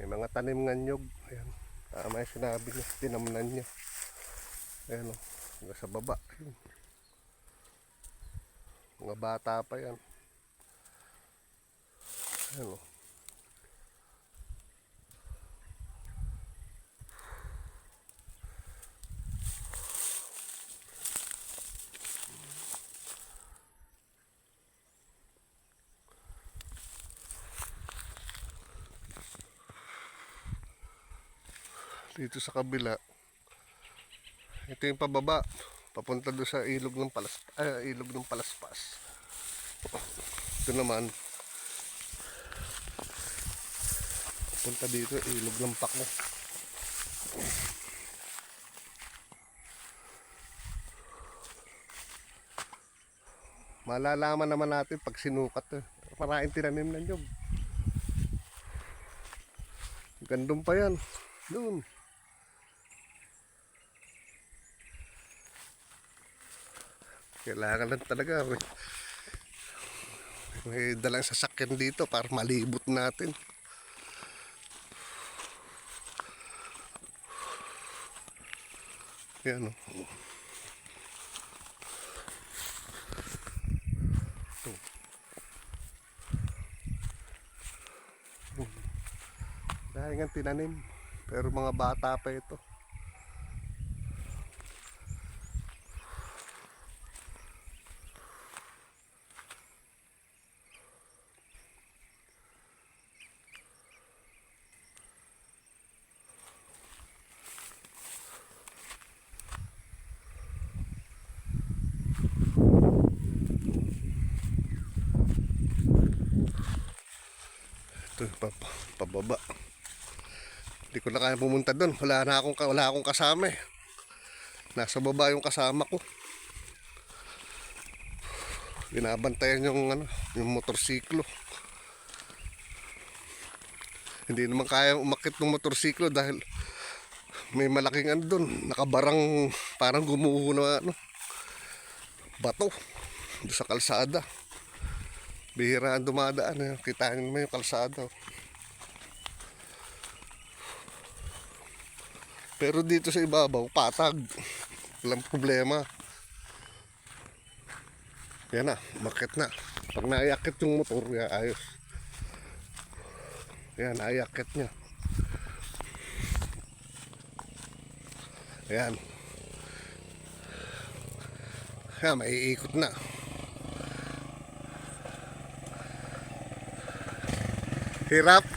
May mga tanim ng nyug. Ayan. Tama yung sinabi niya. Tinamnan niya. Ayan o. Hanggang sa baba. Ayan. Mga bata pa yan. Ayan o. Dito sa kabila, ito yung pababa, papunta doon sa ilog ng Palaspas. Ito naman, papunta dito, ilog ng Pako. Malalaman naman natin pag sinukat. Maraming tinanim na nyug. Gandun pa yan. Doon. Kailangan lang talaga. May dalang sasakyan dito para malibot natin. Yan o. Dahil nga tinanim. Pero mga bata pa ito. Ito pababa. Hindi ko na kaya pumunta doon. Wala akong kasama eh. Nasa baba yung kasama ko. Binabantayan yung motorsiklo. Hindi naman kaya umakit ng motorsiklo dahil may malaking doon, nakabarang parang gumuho na bato doon sa kalsada. Bihira ang dumadaan, kita niyo naman yung kalsada. Pero dito sa ibabaw, patag. Walang problema. Yan na, umakit na. Pag naiakit yung motor, ayos. Yan, naiakit niya. Ayan. Ayan, maiikot na. Hirap.